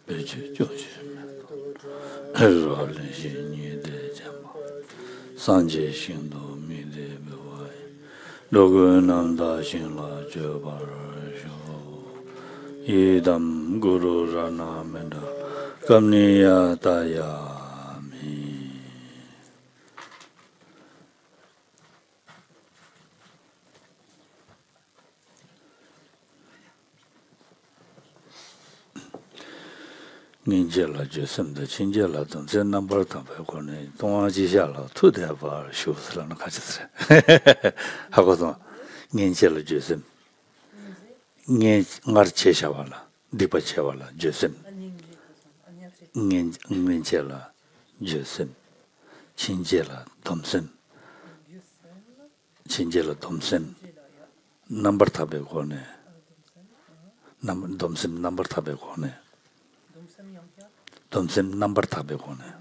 배치 조심. rolling de jamba. Sanje shindo mi de bewai. Logu nanda shinla jobar sho. Idam guru rana menda. Kamniya taya mi. Ninjela Jesum the Chinjela don't send number tampone, don't jishala, to the bar shoes on the catches. Hagoton Ninjela Jesum Nincheshavala, Dipachevala, Jesum Ninjela Jesum Chinjela Thompson Chinjela Thompson number tabecone Thompson number tabecone. Thompson number tabecone.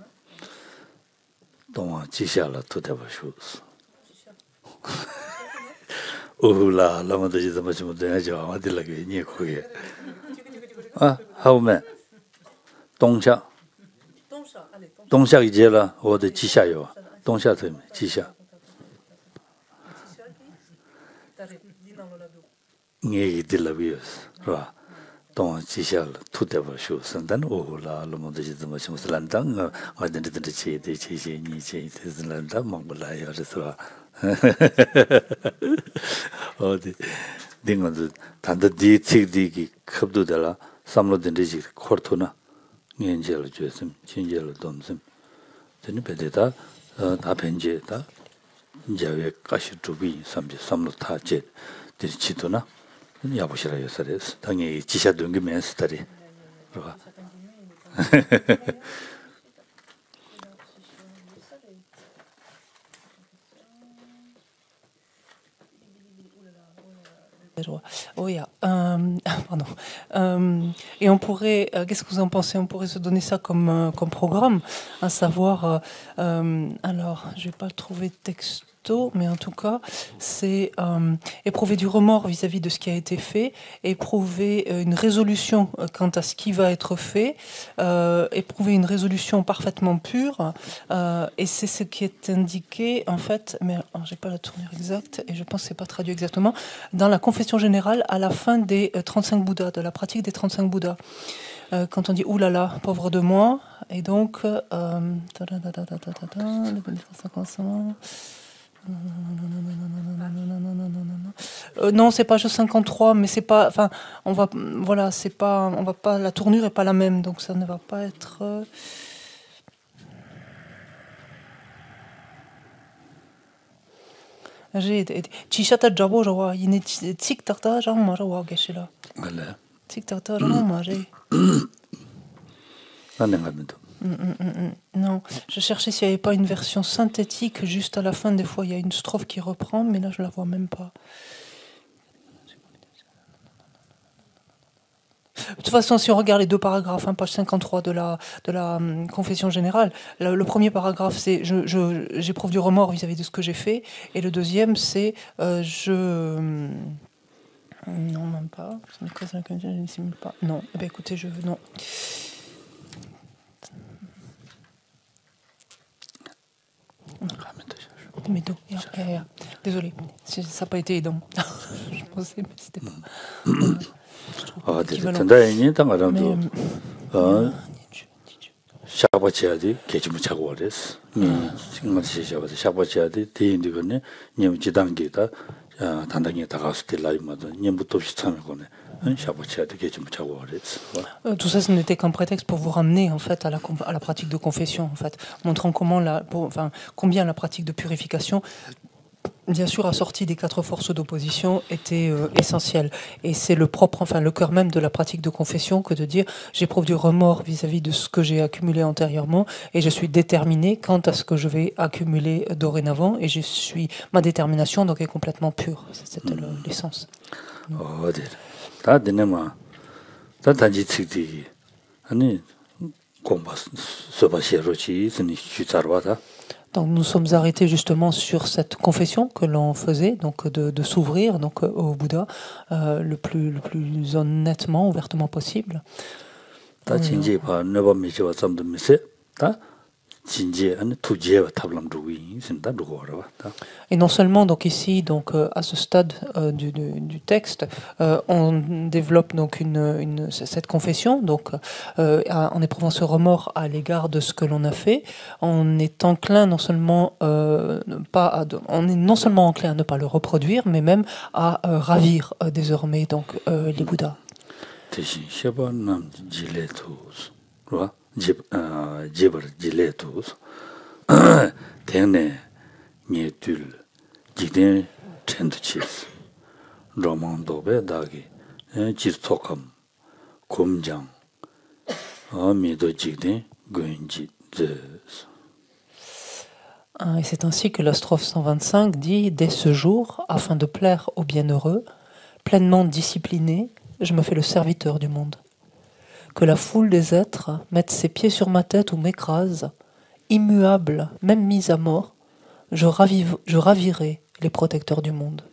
Don't chishala to the shoes. Ula, Lama de the much more than I did like a new queer. Ah, how man? Dongsha Jela or the Chishayo. Don't shut him, Chisha. Nay, Dilavius, Ra. Don't chisel to the shoes and then Ola, Lomodaji, the much Landang, I didn't see the Chichi, Nichi, Landa, Mongolai, or the oh, the thing on the Tanda D. Tigdi, Kabdudella, some of the Digi, Cortona, Angel Jesum, Chingel Domsum. Then Pedeta, Tapengeta, Jave Kashi to be some of Tajet, the Chitona. 야보시라 요사레스 당연히 지샤 동기면 스타리 그봐 Oh, yeah. Pardon. Et on pourrait, qu'est-ce que vous en pensez? On pourrait se donner ça comme programme, à savoir, alors, je vais pas le trouver texto, mais en tout cas, c'est éprouver du remords vis-à-vis de ce qui a été fait, éprouver une résolution quant à ce qui va être fait, éprouver une résolution parfaitement pure, et c'est ce qui est indiqué, en fait, mais j'ai pas la tournure exacte, et je pense que c'est pas traduit exactement, dans la confession générale à la fin des 35 Bouddhas, de la pratique des 35 Bouddhas. Quand on dit « Ouh là là, pauvre de moi », et donc... non, c'est page 53, mais c'est pas... Enfin, on va... Voilà, c'est pas... On va pas... La tournure est pas la même, donc ça ne va pas être... j'ai Chishata Jabo Jawa, il est tic tarta, genre Marawa Geshila. Tic tarta, genre Maré. Non, je cherchais s'il n'y avait pas une version synthétique, juste à la fin, des fois il y a une strophe qui reprend, mais là je la vois même pas. De toute façon, si on regarde les deux paragraphes, hein, page 53 de la confession générale, le premier paragraphe, c'est j'éprouve du remords vis-à-vis de ce que j'ai fait, et le deuxième, c'est non, même pas. Ce n'est pas ça que je ne dissimule pas. Non, eh bien, écoutez, je veux non. Mais non, désolé, ça n'a pas été aidant. Je pensais, mais c'était pas. 아, 근데 당하람도 샤바치아디 개좀 차고 그랬어. 지금 시샤바도 샤바치아디 대인들거네. 님 지단계다 단단히 다가서 될 라이마도 님부터 비슷하면 거네. 샤바치아디 개좀 차고 그랬어. Tout ça, ce n'était qu'un prétexte pour vous ramener en fait à la pratique de confession, en fait, montrant combien la pratique de purification, bien sûr, assortie des 4 forces d'opposition, était essentielle. Et c'est le cœur même de la pratique de confession que de dire j'éprouve du remords vis-à-vis de ce que j'ai accumulé antérieurement et je suis déterminé quant à ce que je vais accumuler dorénavant et ma détermination donc est complètement pure. C'était l'essence. Donc nous sommes arrêtés justement sur cette confession que l'on faisait, donc de s'ouvrir donc au Bouddha le plus honnêtement, ouvertement possible. 다 진지 봐 너바 미셔와 잠도 미세 다 진지 안 투제와 탑람 주위 신다 누구라 다 Et non seulement donc ici donc à ce stade du texte on développe donc cette confession donc en éprouvant ce remords à l'égard de ce que l'on a fait, on est enclin non seulement on est non seulement enclin à ne pas le reproduire mais même à ravir désormais donc les Bouddhas. 대신 셔번남 지레투스 와 제버 지레투스 대내 니들 지든 텐드치스 로만도베 다기 지스토컴 곰장 미도 지든 근지 Et c'est ainsi que la strophe 125 dit « Dès ce jour, afin de plaire aux bienheureux, pleinement discipliné, je me fais le serviteur du monde. Que la foule des êtres mette ses pieds sur ma tête ou m'écrase, immuable, même mise à mort, je ravirai les protecteurs du monde. »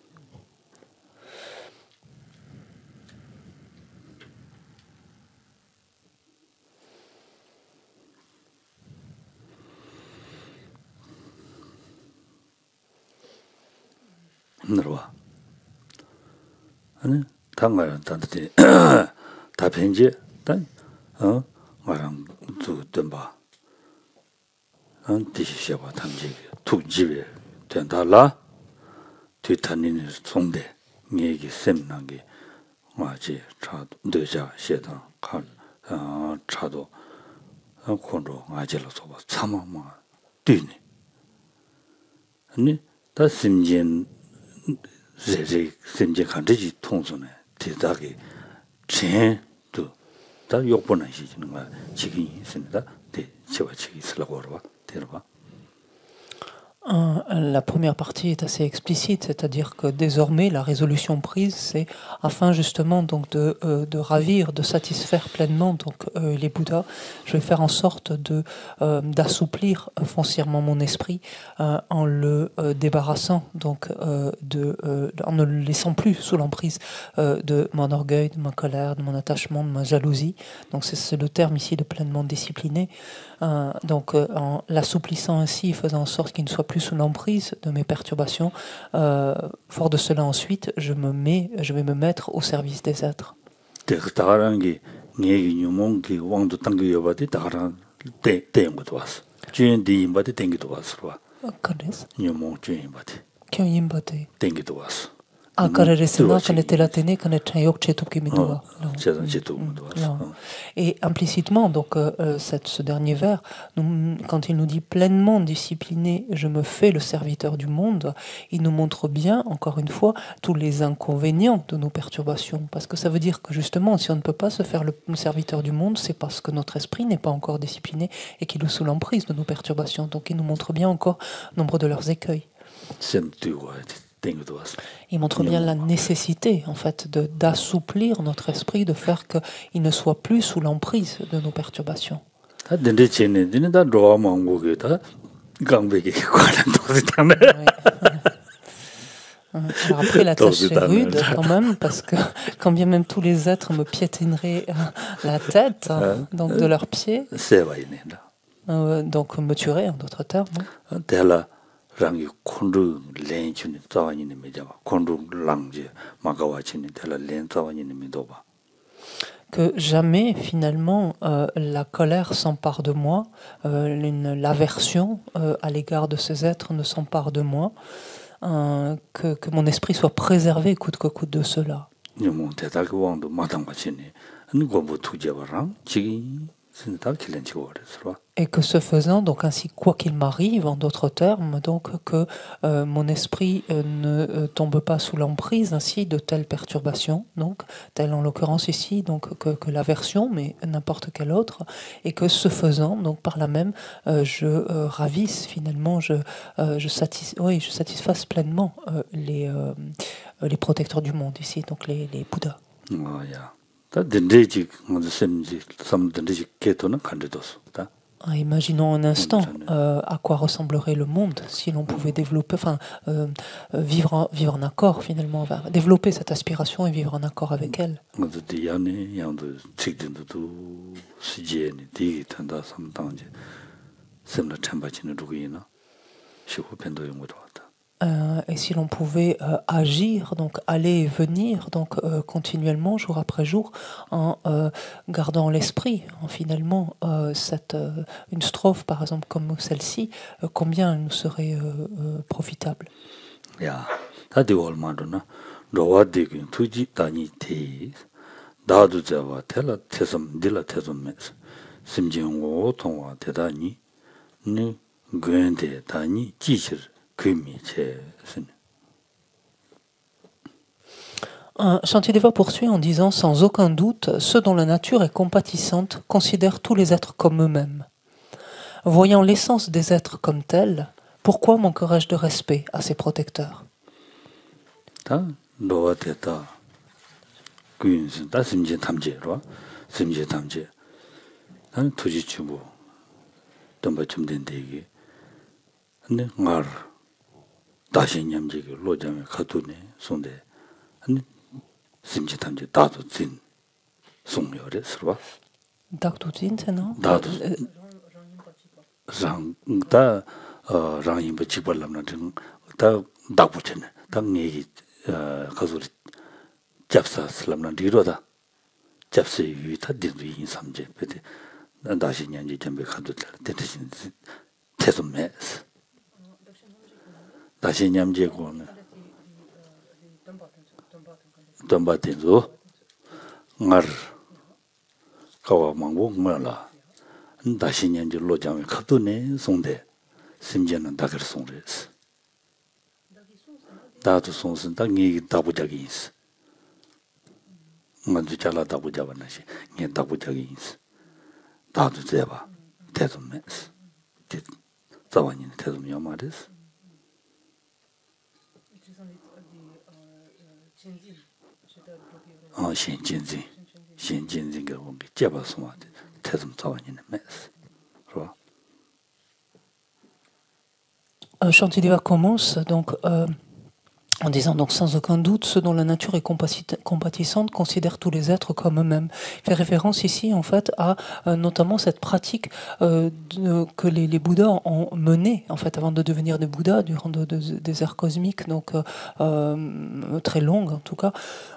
너와 아니 당가요 단데 다 편지 말랑 두던바 디시셔봐 탐지 투집에 된다라 뒤탄니는 송대 얘기 셈난게 마지 차도 되자 시다 간 차도 콘로 아질로서 봐 참아마 뛰니 아니 다 심진 제제 심진 간지 통소네 대다게 전도 다 욕보는 시지는 거 지금 있습니다. 네, 제가 지금 있으려고 그러봐. 들어봐. La première partie est assez explicite, c'est-à-dire que désormais la résolution prise, c'est afin justement donc de ravir, de satisfaire pleinement donc les Bouddhas. Je vais faire en sorte d'assouplir foncièrement mon esprit en le débarrassant donc en ne le laissant plus sous l'emprise de mon orgueil, de ma colère, de mon attachement, de ma jalousie. Donc c'est le terme ici de pleinement discipliné. Donc en l'assouplissant ainsi, faisant en sorte qu'il ne soit plus sous l'emprise de mes perturbations, fort de cela ensuite, je vais me mettre au service des êtres. Et implicitement, donc, ce dernier vers, quand il nous dit pleinement discipliné, je me fais le serviteur du monde, il nous montre bien, encore une fois, tous les inconvénients de nos perturbations. Parce que ça veut dire que justement, si on ne peut pas se faire le serviteur du monde, c'est parce que notre esprit n'est pas encore discipliné et qu'il est sous l'emprise de nos perturbations. Donc il nous montre bien encore nombre de leurs écueils. Il montre bien la nécessité, en fait, d'assouplir notre esprit, de faire qu'il ne soit plus sous l'emprise de nos perturbations. Alors après, la tâche est rude quand même, parce que quand bien même tous les êtres me piétineraient la tête, donc de leurs pieds, donc me tueraient, en d'autres termes. 랑이 콘루 렌치니 자원이니 메자바 콘루 랑제 마가와치니 텔라 렌 자원이니 메도바 que jamais finalement la colère s'empare de moi, l'aversion à l'égard de ces êtres ne s'empare de moi, que mon esprit soit préservé coûte que coûte de cela. Et que ce faisant, donc ainsi quoi qu'il m'arrive, en d'autres termes, donc que mon esprit ne tombe pas sous l'emprise ainsi de telles perturbations, donc telle en l'occurrence ici, donc que l'aversion, mais n'importe quelle autre, et que ce faisant, donc par là même, je ravisse finalement, je satisfasse pleinement les protecteurs du monde ici, donc les Bouddhas. Imaginons un instant à quoi ressemblerait le monde si l'on pouvait développer, vivre en accord finalement, développer cette aspiration et vivre en accord avec elle. Et si l'on pouvait agir, donc aller et venir, donc continuellement, jour après jour, en gardant l'esprit, en finalement une strophe par exemple comme celle-ci, combien elle nous serait profitable. Shantideva poursuit en disant, sans aucun doute, ceux dont la nature est compatissante considèrent tous les êtres comme eux-mêmes. Voyant l'essence des êtres comme tels, pourquoi manquerais-je de respect à ses protecteurs? Dakduzin, c'est non? Shantideva commence donc en disant donc sans aucun doute, ceux dont la nature est compatissante considèrent tous les êtres comme eux-mêmes. Il fait référence ici en fait à notamment cette pratique que les Bouddhas ont menée en fait avant de devenir des Bouddhas durant des ères cosmiques, donc très longues en tout cas,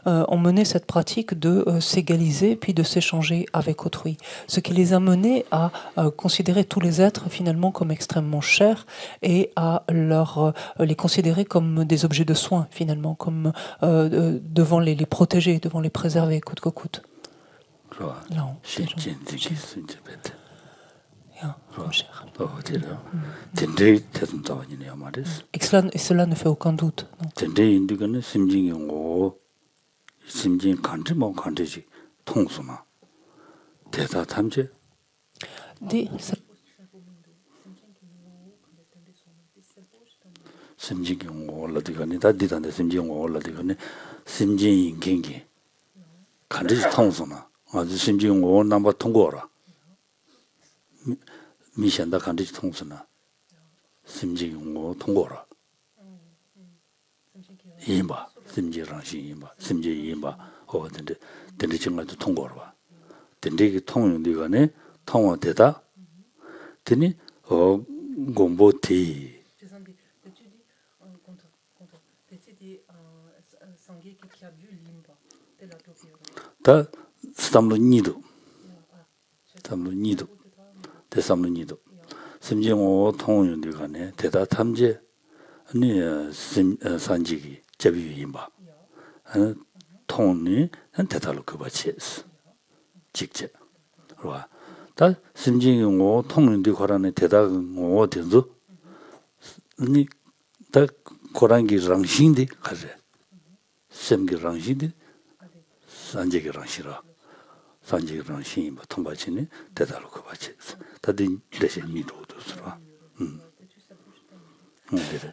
ont mené cette pratique de s'égaliser puis de s'échanger avec autrui. Ce qui les a menés à considérer tous les êtres finalement comme extrêmement chers et à les considérer comme des objets de soin finalement, comme devant les protéger, devant les préserver coûte que coûte. Et cela ne fait aucun doute.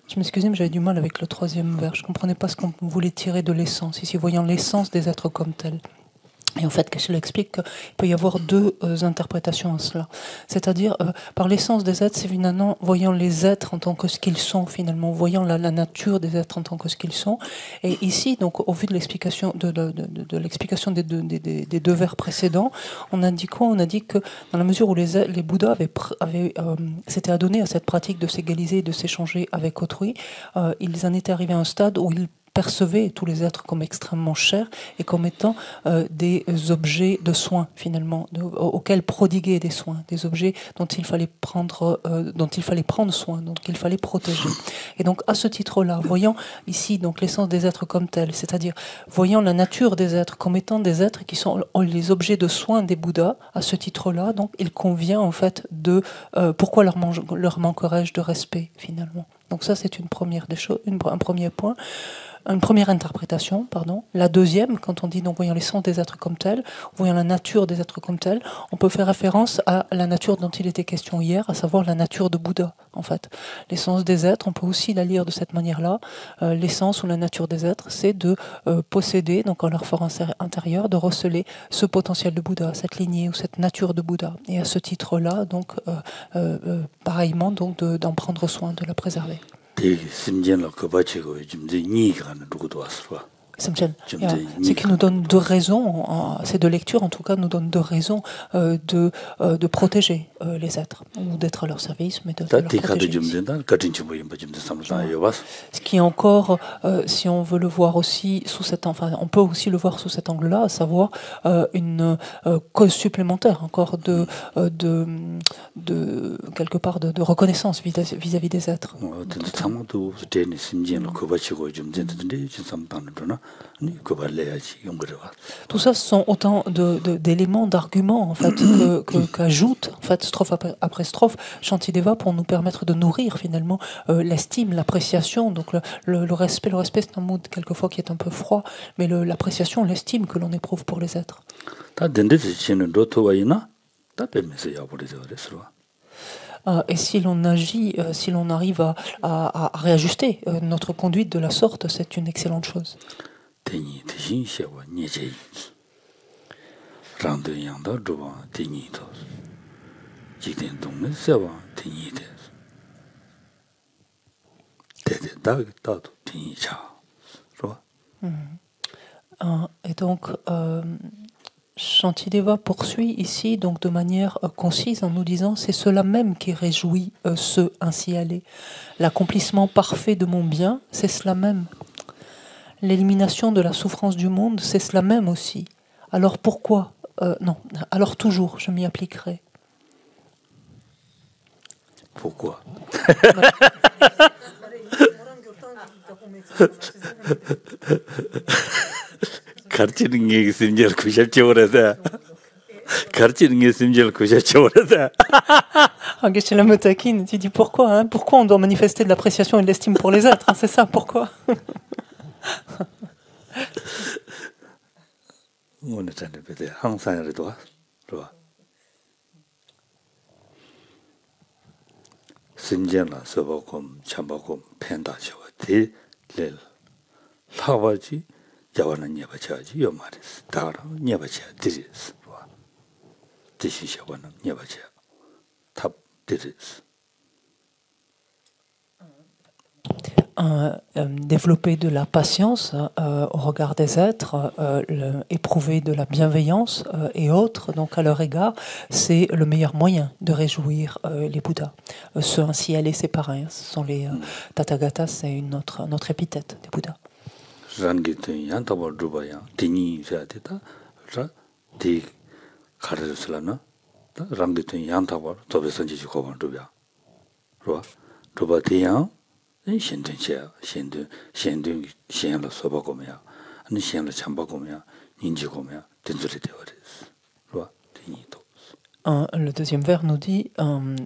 Je m'excuse, mais j'avais du mal avec le troisième vers. Je ne comprenais pas ce qu'on voulait tirer de l'essence. Ici, voyant l'essence des êtres comme tels. Et en fait, Geshe-la explique qu'il peut y avoir deux interprétations à cela. C'est-à-dire, par l'essence des êtres, c'est finalement voyant les êtres en tant que ce qu'ils sont, finalement, voyant la nature des êtres en tant que ce qu'ils sont. Et ici, donc, au vu de l'explication de l'explication des deux vers précédents, on a dit quoi? On a dit que dans la mesure où les Bouddhas s'étaient adonnés à cette pratique de s'égaliser et de s'échanger avec autrui, ils en étaient arrivés à un stade où ils percevaient tous les êtres comme extrêmement chers et comme étant des objets de soins, finalement, auxquels prodiguer des soins, des objets dont il fallait prendre soin, dont il fallait protéger. Et donc, à ce titre-là, voyant ici donc l'essence des êtres comme tels, c'est-à-dire voyant la nature des êtres comme étant des êtres qui sont les objets de soins des Bouddhas, à ce titre-là, donc, il convient en fait de pourquoi leur manquerais-je de respect, finalement. Donc ça, c'est une première des choses, un premier point. Une première interprétation, pardon. La deuxième, quand on dit donc voyant l'essence des êtres comme tels, voyant la nature des êtres comme tels, on peut faire référence à la nature dont il était question hier, à savoir la nature de Bouddha, en fait. L'essence des êtres, on peut aussi la lire de cette manière-là. L'essence ou la nature des êtres, c'est de posséder, donc en leur fort intérieur, de receler ce potentiel de Bouddha, cette lignée ou cette nature de Bouddha. Et à ce titre-là, donc, pareillement, donc d'en prendre soin, de la préserver. Ce qui nous donne deux raisons, ces deux lectures en tout cas nous donnent deux raisons de protéger les êtres, ou d'être à leur service, mais de leur protéger. Ce qui est encore, si on veut le voir aussi sous cet, enfin on peut aussi le voir sous cet angle-là, à savoir une cause supplémentaire encore de quelque part de reconnaissance vis-à-vis des êtres. Tout ça, ce sont autant d'éléments, d'arguments en fait qu'ajoute en fait strophe après strophe Shantideva pour nous permettre de nourrir finalement l'estime, l'appréciation. Donc le respect, c'est un mot quelquefois qui est un peu froid, mais l'appréciation, l'estime que l'on éprouve pour les êtres. Et si l'on agit, si l'on arrive à réajuster notre conduite de la sorte, c'est une excellente chose. Et donc, Shantideva poursuit ici donc de manière concise en nous disant c'est cela même qui réjouit ceux ainsi allés. L'accomplissement parfait de mon bien, c'est cela même. L'élimination de la souffrance du monde, c'est cela même aussi. Alors pourquoi non, alors toujours, je m'y appliquerai. Pourquoi? 가르치는 게 심지어 구십지 오래돼. 가르치는 게 심지어 구십지 오래돼. Geshe-la me taquine, tu dis pourquoi hein? Pourquoi on doit manifester de l'appréciation et de l'estime pour les êtres hein? C'est ça, pourquoi? 오늘 전에 배대 항상 이래도 좋아. 심지어나 서보고 참보고 팬다셔. 대를 타바지 자원은 예바쳐야지 요 말이스. 다라 예바쳐야 드리스. 드시셔보는 예바쳐. 탑 드리스. Développer de la patience au regard des êtres, éprouver de la bienveillance et autres, donc à leur égard, c'est le meilleur moyen de réjouir les Bouddhas. Ceux ainsi allés, c'est pareil, ce sont les Tathagatas, c'est notre épithète des Bouddhas. le deuxième vers nous dit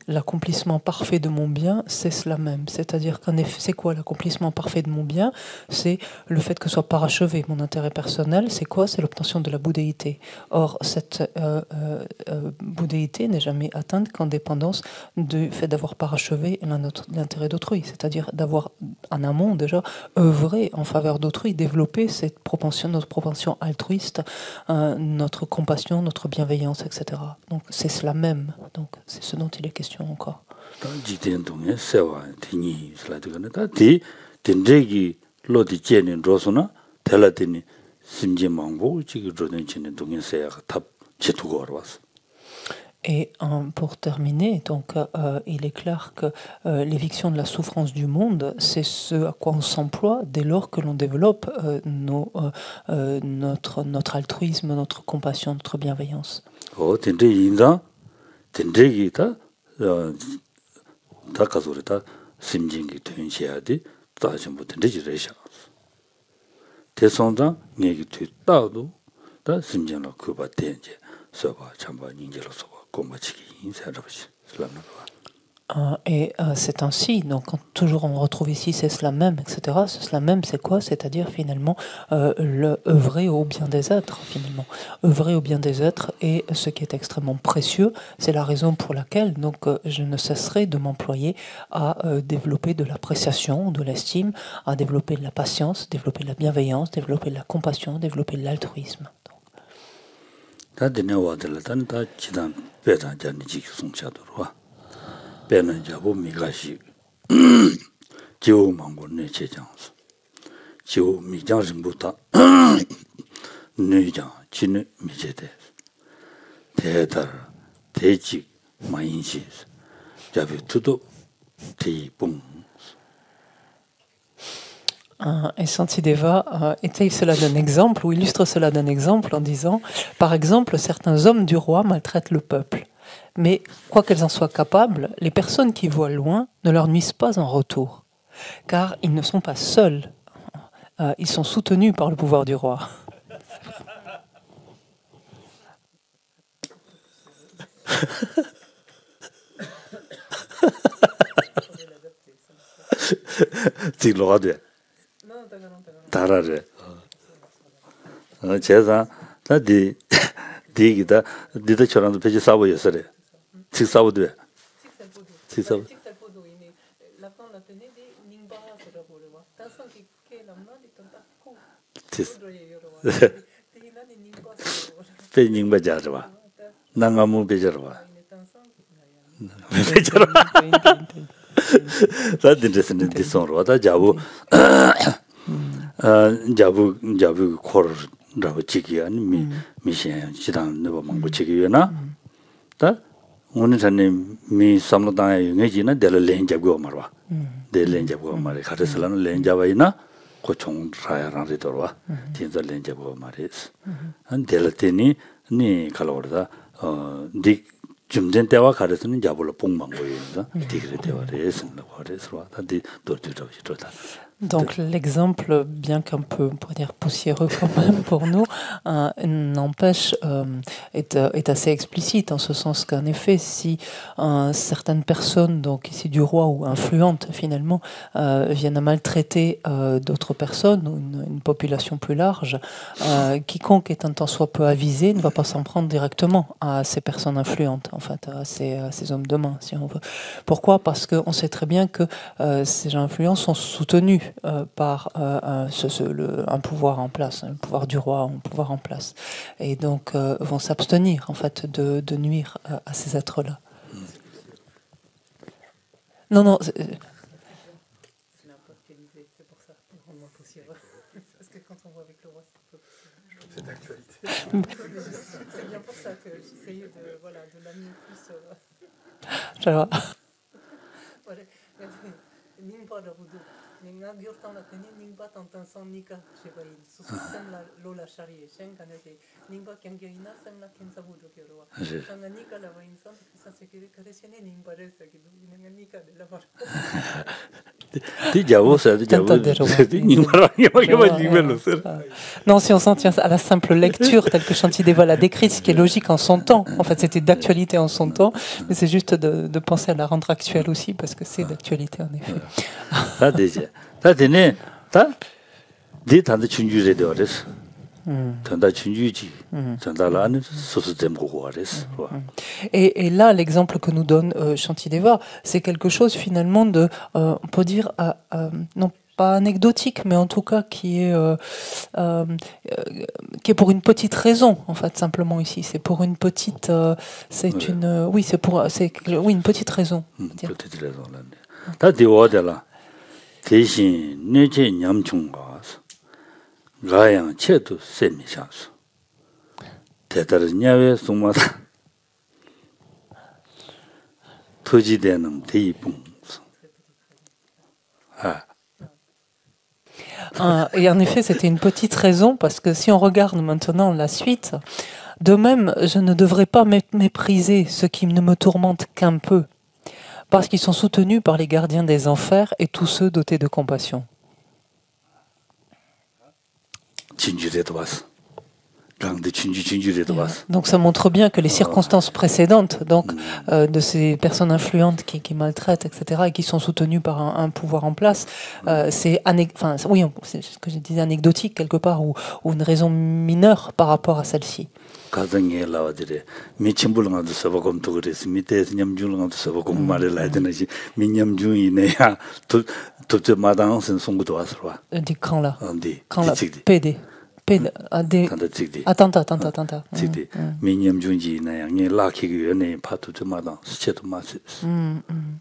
l'accomplissement parfait de mon bien, c'est cela même. C'est-à-dire qu'en effet, c'est quoi l'accomplissement parfait de mon bien? C'est le fait que soit parachevé mon intérêt personnel. C'est quoi? C'est l'obtention de la bouddhéité. Or, cette bouddhéité n'est jamais atteinte qu'en dépendance du fait d'avoir parachevé l'intérêt d'autrui. C'est-à-dire d'avoir en amont déjà œuvré en faveur d'autrui, développer cette propension, notre propension altruiste, notre compassion, notre bienveillance, etc. Donc c'est cela même. Donc c'est ce dont il est question encore. Et pour terminer, donc, il est clair que l'éviction de la souffrance du monde, c'est ce à quoi on s'emploie dès lors que l'on développe notre altruisme, notre compassion, notre bienveillance. Et c'est ainsi, donc toujours on retrouve ici c'est cela même, etc. Cela même, c'est quoi? C'est-à-dire finalement le œuvrer au bien des êtres, finalement. Œuvrer au bien des êtres, et ce qui est extrêmement précieux, c'est la raison pour laquelle donc je ne cesserai de m'employer à développer de l'appréciation, de l'estime, à développer de la patience, développer de la bienveillance, développer de la compassion, développer de l'altruisme. 배는자고 미가시 지오 망고네 제장스 지오 미장심부터 뇌장 진의 미제대 대달 대직 마인시 자비투도 대봉. Et Santideva étaye cela d'un exemple, ou illustre cela d'un exemple en disant, par exemple, certains hommes du roi maltraitent le peuple. Mais, quoi qu'elles en soient capables, les personnes qui voient loin ne leur nuisent pas en retour, car ils ne sont pas seuls, ils sont soutenus par le pouvoir du roi. C'est le de tarare. 제가 나디 디기다 디다처럼 배지 사고 있어래. 직사고도 직사고 배닝 배자죠 봐. 나가무 배자로 봐. 배자로. 다든지는 디송로 다 자부 자부 코르라고 지기야 미신 지당 너버 망고 지기요나 다 오늘 전에 미 삼로당에 영해지나 델을 렌잡고 말와 델 렌잡고 말에 가르슬라는 렌잡아이나 고총 라야라리 돌아 진짜 렌잡고 말이스 한 델테니 니 칼로르다 디 줌된 때와 가르스는 잡으러 봉망 보이는다 디그레 대화를 그래서 다디 돌돌돌다. Donc l'exemple, bien qu'un peu, on pourrait dire poussiéreux quand même pour nous, n'empêche, est assez explicite en ce sens qu'en effet, si certaines personnes, donc ici du roi ou influentes finalement, viennent à maltraiter d'autres personnes ou une population plus large, quiconque est un tant soit peu avisé ne va pas s'en prendre directement à ces personnes influentes, en fait, à ces hommes de main, si on veut. Pourquoi? Parce qu'on sait très bien que ces gens influents sont soutenus par un pouvoir en place, un pouvoir du roi, un pouvoir en place, et donc vont s'abstenir en fait de nuire à ces êtres-là. Non, non. C'est pour ça, parce que quand on voit avec le roi, c'est d'actualité. C'est bien pour ça que j'essayais de l'amener plus. Je vois. Non, si on s'en tient à la simple lecture telle que Shantideva l'a décrite, ce qui est logique en son temps. En fait, c'était d'actualité en son temps, mais c'est juste de penser à la rendre actuelle aussi, parce que c'est d'actualité en effet. Et là, l'exemple que nous donne Shantideva, c'est quelque chose finalement de, on peut dire, non pas anecdotique, mais en tout cas qui est pour une petite raison, en fait, simplement ici. C'est pour une petite, c'est une, oui, oui, une petite raison. petite raison là. Ta diwa là. 대신 내제 냠충가 가양 체도 세미샤스 대다르냐외 송마다 토지되는 대이봉 Et en effet, c'était une petite raison, parce que si on regarde maintenant la suite, de même, je ne devrais pas mépriser ceux qui ne me tourmentent qu'un peu, parce qu'ils sont soutenus par les gardiens des enfers et tous ceux dotés de compassion. Donc ça montre bien que les circonstances précédentes, donc de ces personnes influentes qui maltraitent, etc., et qui sont soutenues par un pouvoir en place, c'est ce que je disais, anecdotique quelque part, ou une raison mineure par rapport à celle-ci. 가정에 나와들에 미침불응아도 서버검도 그래서 밑에서 냠줄응아도 서버검 말을 해야 되는지 민냠중이네야 도저 마당선 송구도 왔어 와. Du camp là. Camp là. PD. Attends. 지디 민냠중이네야 이 라키기 연에 파도저 마당 스체도 마스.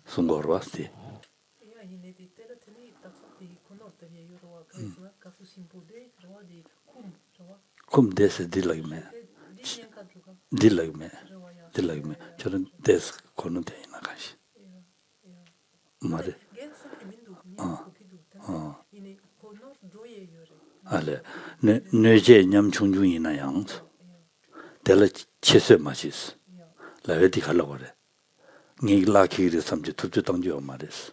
송거로 왔지. kum desi dilagme 저런 데스 거는 되나 가시 말에 알레 뇌제 냠충중이나 양 델라 체세 마시스 라베디 갈라고 그래 니라키리 삼지 투투 당지어 말했어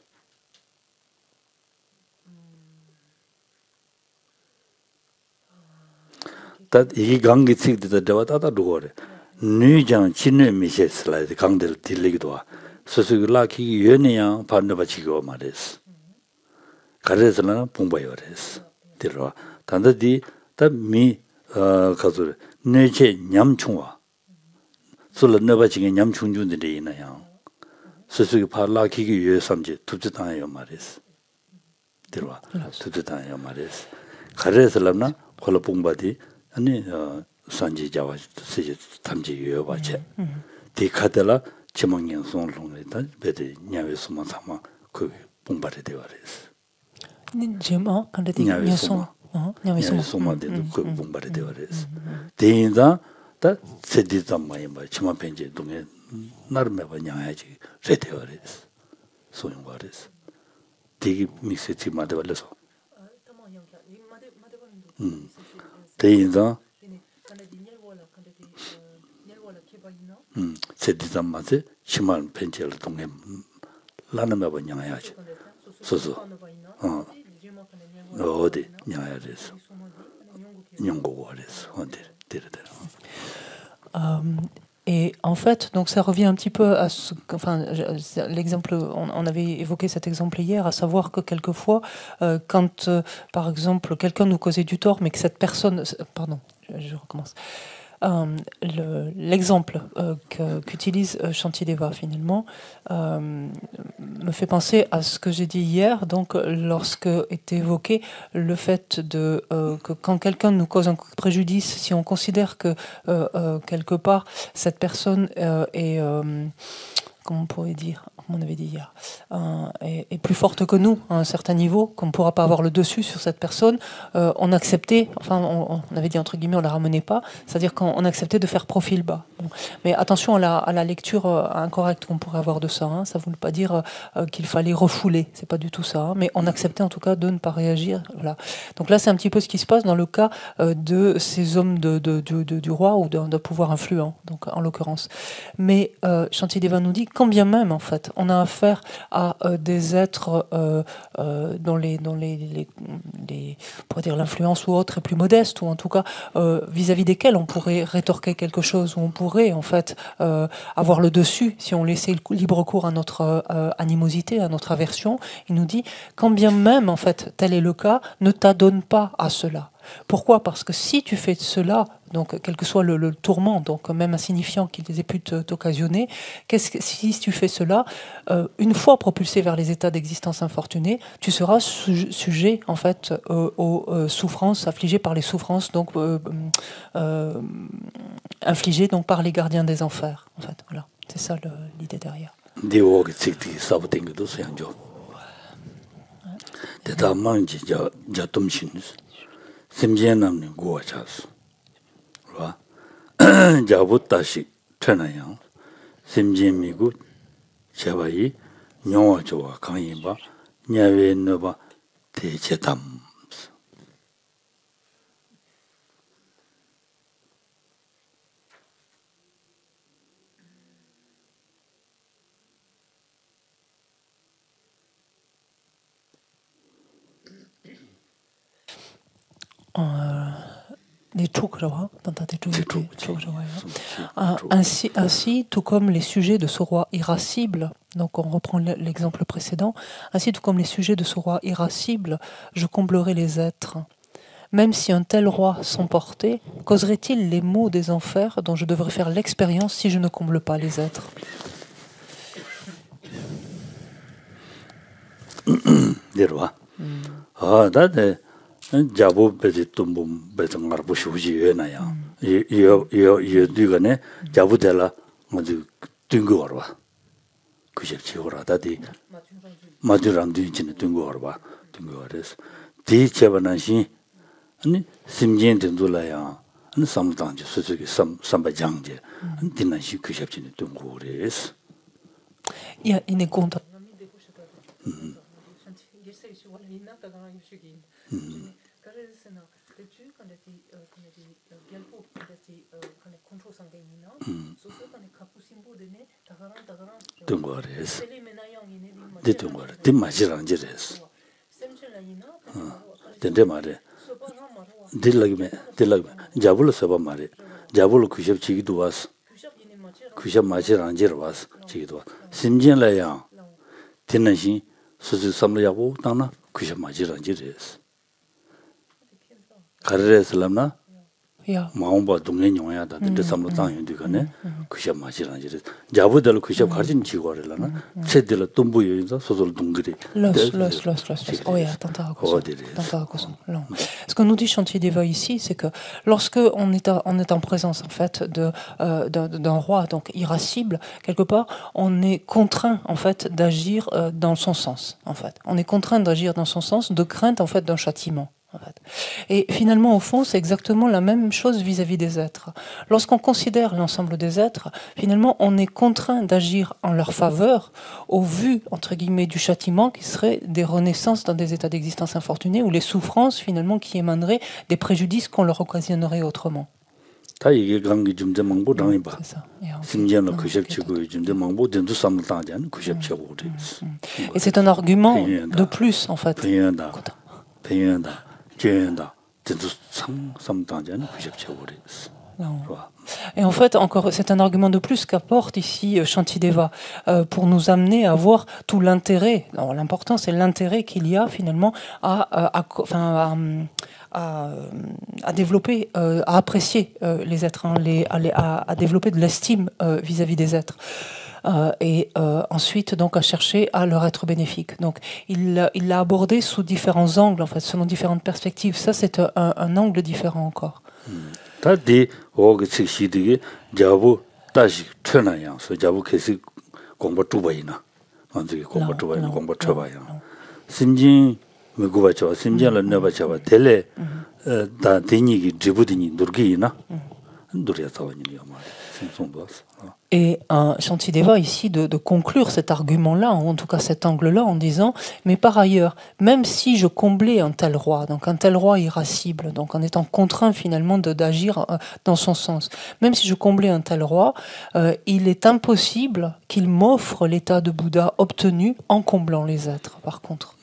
이 강기 책들도 저와다다 루거래 누장 진뇌 미세 슬라이드 강들 딜리기도 와 소소기 라키 연이야 반너바치고 말했어 가르에서는 봉바요랬어 들어 단다디 다미 가서 내제 냠충와 솔로 너바치게 냠충준들이 있나요 소소기 팔라키기 여 삼지 투투당해요 말했어 들어 투투당해요 말했어 가르에서는 콜로 봉바디 아니 산지 자와 세제 탐지 요바체 디카텔라 지망년 송롱에다 베데 냐외스만 사마 그 봉바레 되어레스 니제마 간데디 냐송 냐외스마데 그 봉바레 되어레스 대인자 다 세디담 마이 치마 펜제 동에 나름에바 냐야지 레되어레스 소용바레스 디기 믹스티 마데발레서 대인자 세디담 마세 치만 펜젤 동에 라나메바 냐야지 소소 어디 냐야레스 냥고고레스 언데 데르데라 Et en fait, donc ça revient un petit peu à l'exemple, on avait évoqué cet exemple hier, à savoir que quelquefois, quand, par exemple, quelqu'un nous causait du tort, mais que cette personne, pardon, je recommence. L'exemple qu'utilise Shantideva finalement me fait penser à ce que j'ai dit hier, donc lorsque était évoqué le fait que quand quelqu'un nous cause un préjudice, si on considère que quelque part cette personne est, comment on pourrait dire, comme on avait dit hier, est plus forte que nous à un certain niveau, qu'on ne pourra pas avoir le dessus sur cette personne, on acceptait, enfin on avait dit entre guillemets, on la ramenait pas, c'est-à-dire qu'on acceptait de faire profil bas. Bon. Mais attention à la lecture incorrecte qu'on pourrait avoir de ça, hein. Ça ne voulait pas dire qu'il fallait refouler, c'est pas du tout ça, hein. Mais on acceptait en tout cas de ne pas réagir. Voilà. Donc là c'est un petit peu ce qui se passe dans le cas de ces hommes du roi ou d'un pouvoir influent, donc en l'occurrence. Mais Shantideva nous dit, quand bien même en fait, on a affaire à des êtres dont on pourrait dire l'influence ou autre est plus modeste, ou en tout cas vis-à-vis desquels on pourrait rétorquer quelque chose, ou on pourrait en fait avoir le dessus si on laissait le libre cours à notre animosité, à notre aversion. Il nous dit, quand bien même en fait tel est le cas, ne t'adonne pas à cela. Pourquoi? Parce que si tu fais cela, donc quel que soit le tourment, donc même insignifiant qu'il ait pu t'occasionner, si tu fais cela, une fois propulsé vers les états d'existence infortunée, tu seras sujet en fait aux souffrances, affligé par les souffrances, donc infligées donc par les gardiens des enfers. En fait, voilà, c'est ça l'idée derrière. 심지에는 고아차스 와 자부다시 트나양 심지미고 제바이 녀와조와 강이바 냐웨너바 대체담 Ainsi, tout comme les sujets de ce roi irascible, donc on reprend l'exemple précédent, ainsi tout comme les sujets de ce roi irascible, je comblerai les êtres. Même si un tel roi s'emportait, causerait-il les maux des enfers dont je devrais faire l'expérience si je ne comble pas les êtres? 자부 베지 tumbu 베정 알고 쉬우지에나야 이거네 자부텔라 뭐지 뜬거 알아 그게 지오라다디 마주랑 뒤지는 뜬거 알아 뜬거 알아서 뒤체바나시 아니 심진된 돌아야 아니 삼당지 수수기 삼바장제 디나시 그게 지는 뜬거 그래서 야 이네 conta. 동거래스 대동거래 뒷마지랑지래스 된대 말에 딜라기메 자불로 써봐 말에 자불로 구십 지기도 왔어 구십 마지랑지로 왔어 지기도 왔어 심진라야 된나시 수수 삼려고 당나 구십 마지랑지래스 가르레슬람나 마음바 동네녀야다 근데 삼로당인데가네 그셔 마지랑지래 자부들 그셔 가진 지고래라나 세들 동부여인서 소설 동그리 Oh yeah, ce que nous dit Shantideva ici, c'est que lorsque on est en présence en fait d'un roi donc irascible, quelque part, on est contraint en fait d'agir dans son sens. En fait, on est contraint d'agir dans son sens de crainte en fait d'un châtiment. Et finalement, au fond, c'est exactement la même chose vis-à-vis des êtres. Lorsqu'on considère l'ensemble des êtres, finalement, on est contraint d'agir en leur faveur au vu, entre guillemets, du châtiment qui serait des renaissances dans des états d'existence infortunés ou les souffrances, finalement, qui émaneraient des préjudices qu'on leur occasionnerait autrement. Et c'est un argument de plus, en fait. Et en fait, encore, c'est un argument de plus qu'apporte ici Shantideva pour nous amener à voir tout l'intérêt. L'important, c'est l'intérêt qu'il y a finalement à développer, à apprécier les êtres, hein, à développer de l'estime vis-à-vis des êtres. Et ensuite donc à chercher à leur être bénéfique. Donc il l'a abordé sous différents angles, en fait, selon différentes perspectives. Ça, c'est un angle différent encore. 완전히 공부 쳐봐요. 심진 먹고 쳐 심진을 넣어 쳐 텔레 다 대니기 지부디니 누르기나 누르야 사원이요 말 생송버스. Et Shantideva ici de conclure cet argument-là, ou en tout cas cet angle-là, en disant, mais par ailleurs, même si je comblais un tel roi, donc un tel roi irascible, donc en étant contraint finalement d'agir dans son sens, même si je comblais un tel roi, il est impossible qu'il m'offre l'état de Bouddha obtenu en comblant les êtres, par contre.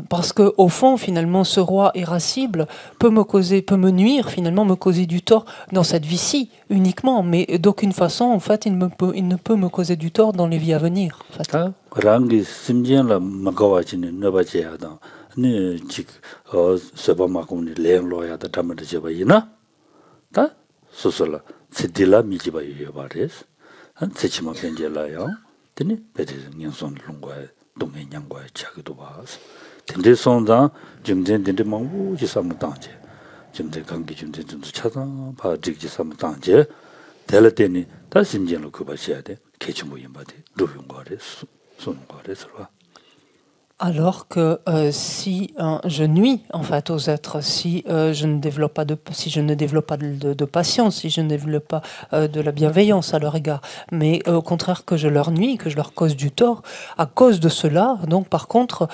Parce que au fond, finalement, ce roi irascible peut me nuire, finalement, me causer du tort dans cette vie-ci uniquement, mais d'aucune façon, en fait, il ne peut me causer du tort dans les vies à venir. En fait. 근데 sonda jumden dinde mangbu ji samtanje jumde gangi jumde 좀 찾아 봐 직지 samtanje 텔레테니 다 심진로 그 봐셔야 돼 개치 모임 바데 루용 거래 손 거래 서로 Alors que si je nuis en fait aux êtres, si je ne développe pas de patience, si je ne développe pas de la bienveillance à leur égard, mais au contraire que je leur nuis, que je leur cause du tort, à cause de cela, donc par contre,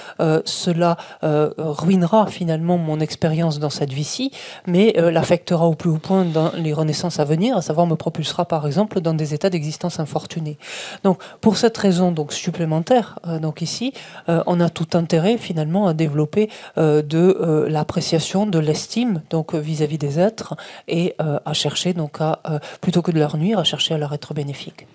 cela ruinera finalement mon expérience dans cette vie-ci, mais l'affectera au plus haut point dans les renaissances à venir, à savoir me propulsera par exemple dans des états d'existence infortunés. Donc pour cette raison donc supplémentaire, donc ici, on a tout intérêt finalement à développer de l'appréciation, de l'estime donc vis-à-vis des êtres et à chercher donc à plutôt que de leur nuire, à chercher à leur être bénéfique.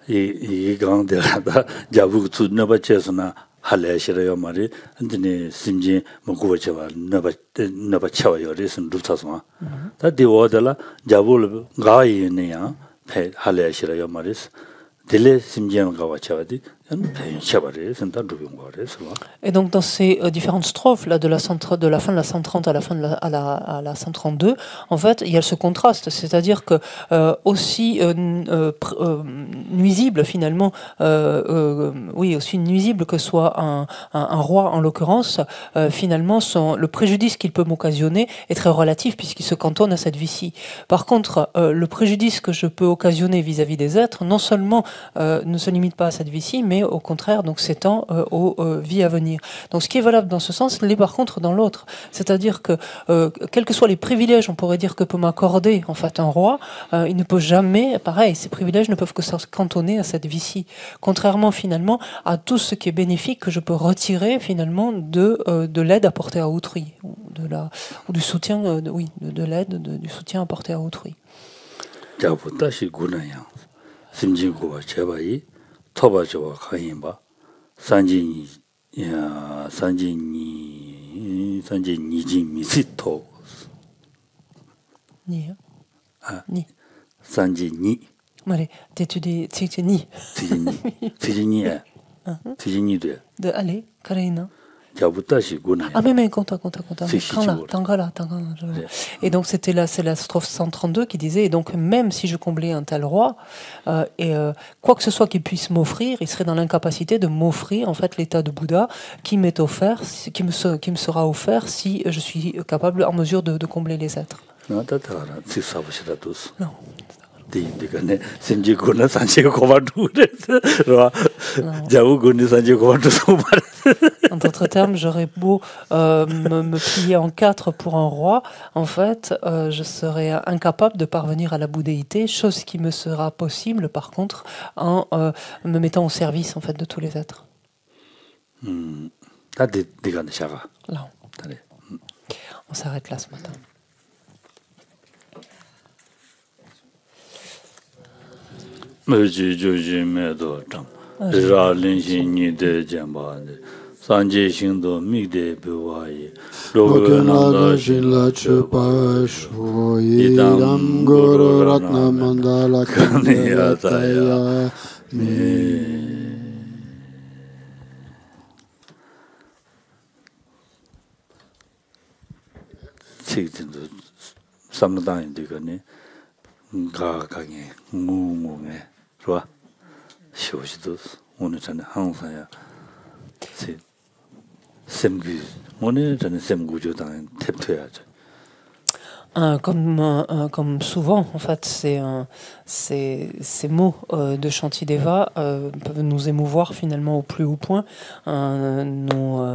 이 강대다 자부 투너바체스나 할래시라요 말이 근데 심지 먹고 버쳐봐 너바 쳐요 레슨 루타스마 다 디워달라 자부를 가이네야 배 할래시라요 말이스 딜레 심지는 가와차디 Et donc dans ces différentes strophes là de la fin de la 130 à la 132, en fait il y a ce contraste, c'est-à-dire que aussi nuisible finalement, aussi nuisible que soit un roi en l'occurrence, finalement le préjudice qu'il peut m'occasionner est très relatif puisqu'il se cantonne à cette vie-ci. Par contre, le préjudice que je peux occasionner vis-à-vis des êtres, non seulement ne se limite pas à cette vie-ci, mais au contraire donc s'étend aux vies à venir. Donc ce qui est valable dans ce sens l'est par contre dans l'autre. C'est-à-dire que quels que soient les privilèges, on pourrait dire que peut m'accorder en fait un roi, il ne peut jamais, pareil, ces privilèges ne peuvent que se cantonner à cette vie-ci. Contrairement finalement à tout ce qui est bénéfique que je peux retirer finalement de l'aide apportée à autrui, ou du soutien, de l'aide, du soutien apporté à autrui. 토바죠 가인바 산진이 산진이 미시토 ni ni 산진이 말해 t'étudies ni 티진이도 de aller Karina. Ah mais conta. Et donc c'est la strophe 132 qui disait, et donc même si je comblais un tel roi, quoi que ce soit qu'il puisse m'offrir, il serait dans l'incapacité de m'offrir en fait l'état de Bouddha qui m'est offert, qui me sera offert si je suis capable, en mesure de combler les êtres. Non. En d'autres termes, j'aurais beau me plier en quatre pour un roi, en fait, je serais incapable de parvenir à la bouddhéité, chose qui me sera possible, par contre, en me mettant au service en fait de tous les êtres. Là. On s'arrête là ce matin. 산제 신도 미데 베와이 로그나다 실라 쳬바쇼 이담 고로 라트나 만달라 카니야타야 미 책진도 삼노당인 되거니 가가게 무무네 좋아 쉬우시도 오늘 전에 항상야 샘구 오늘 전에 샘구조당 탭퇴야죠. Comme souvent, en fait, ces mots de Shantideva peuvent nous émouvoir finalement au plus haut point, nous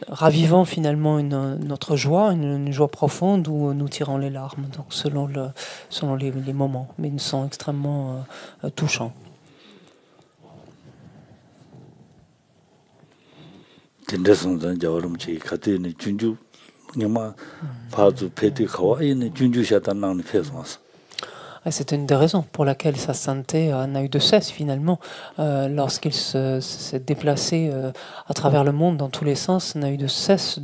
ravivant finalement notre joie, une joie profonde ou nous tirant les larmes, donc selon les moments, mais ils sont extrêmement touchants. C'est une des raisons pour laquelle sa sainteté n'a eu de cesse finalement, lorsqu'il s'est déplacé à travers le monde dans tous les sens, n'a eu de cesse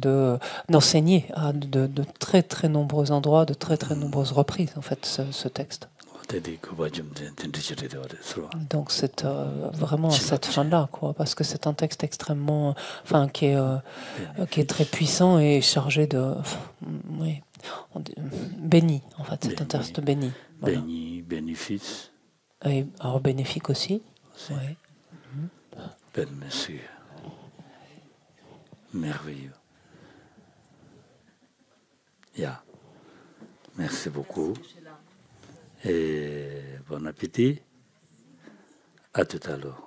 d'enseigner à de très très nombreux endroits, de très très nombreuses reprises en fait ce texte. Donc c'est vraiment à cette fin-là, quoi, parce que c'est un texte extrêmement, enfin qui est très puissant et chargé de, oui, béni en fait, c'est un texte béni. Voilà. Béni, bénéfice. Et alors bénéfique aussi. Oui. Belle mesure. Merveilleux. Yeah. Merci beaucoup. Et bon appétit. À tout à l'heure.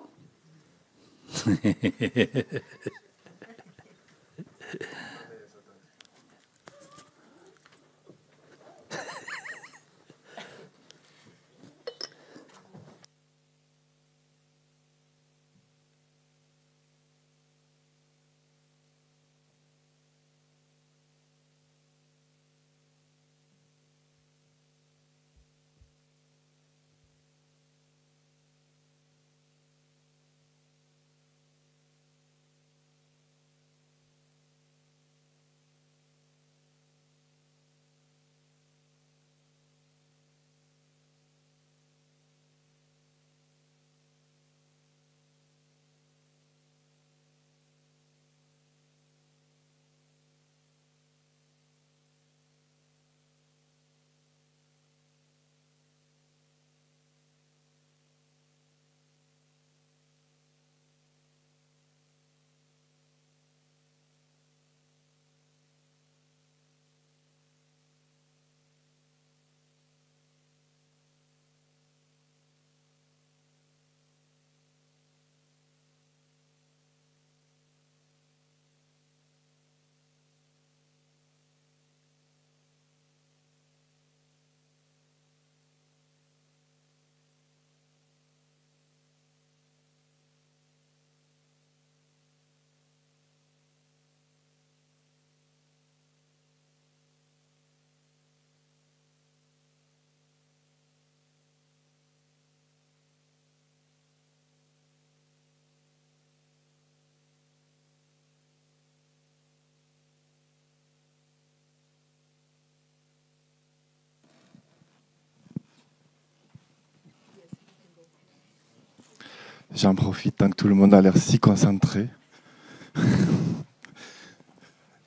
J'en profite tant que tout le monde a l'air si concentré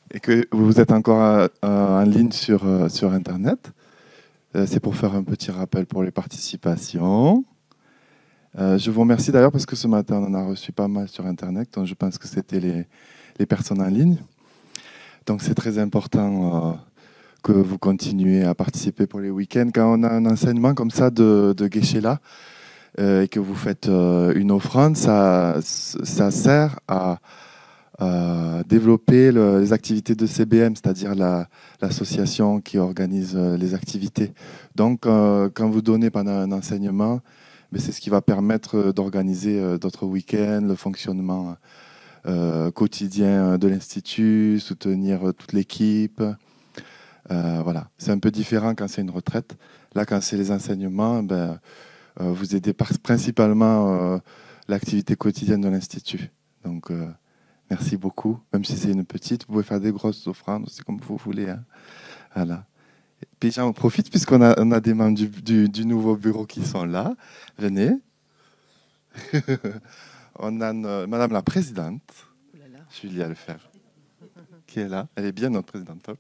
et que vous êtes encore en ligne sur Internet. C'est pour faire un petit rappel pour les participations. Je vous remercie d'ailleurs parce que ce matin, on en a reçu pas mal sur Internet, donc je pense que c'était les personnes en ligne. Donc c'est très important que vous continuez à participer pour les week-ends. Quand on a un enseignement comme ça de Geshe-la, et que vous faites une offrande, ça sert à développer les activités de CBM, c'est-à-dire l'association qui organise les activités. Donc, quand vous donnez pendant un enseignement, c'est ce qui va permettre d'organiser d'autres week-ends, le fonctionnement quotidien de l'Institut, soutenir toute l'équipe. Voilà. C'est un peu différent quand c'est une retraite. Là, quand c'est les enseignements, vous aidez principalement l'activité quotidienne de l'Institut. Donc, merci beaucoup. Même si c'est une petite, vous pouvez faire des grosses offrandes, c'est comme vous voulez. Hein. Voilà. Puis j'en profite puisqu'on a des membres du nouveau bureau qui sont là. Venez. On a Madame la Présidente, Julia Lefebvre, qui est là. Elle est bien notre présidente.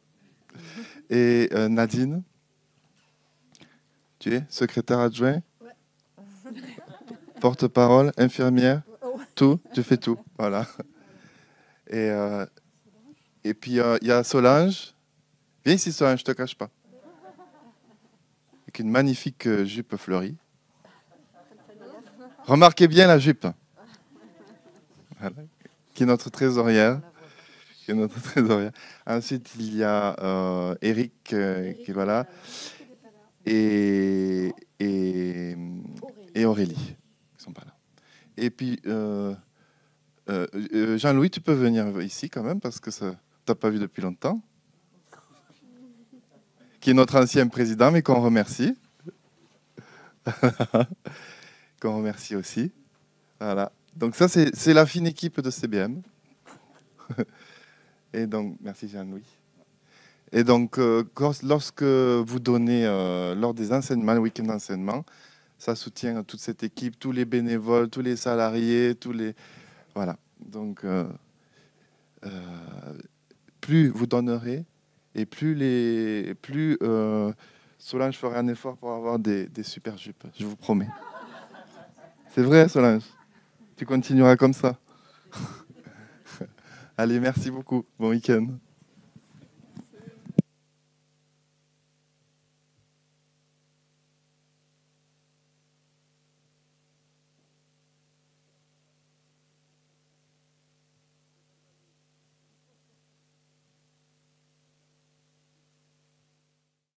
Et Nadine, tu es secrétaire adjoint, porte-parole, infirmière, tout, tu fais tout, voilà. Et puis il y a Solange. Viens ici Solange, je te cache pas. Avec une magnifique jupe fleurie. Remarquez bien la jupe. Voilà. Qui est notre trésorière. Ensuite, il y a Eric qui est voilà. Et Aurélie, qui sont pas là. Et puis, Jean-Louis, tu peux venir ici quand même, parce que tu n'as pas vu depuis longtemps. Qui est notre ancien président, mais qu'on remercie. Qu'on remercie aussi. Voilà. Donc ça, c'est la fine équipe de CBM. Et donc, merci Jean-Louis. Et donc, lorsque vous donnez, lors des enseignements, le week-end d'enseignement, ça soutient toute cette équipe, tous les bénévoles, tous les salariés, tous les... Voilà. Donc, plus vous donnerez, et plus Solange fera un effort pour avoir des super jupes, je vous promets. C'est vrai, Solange? Tu continueras comme ça. Allez, merci beaucoup. Bon week-end.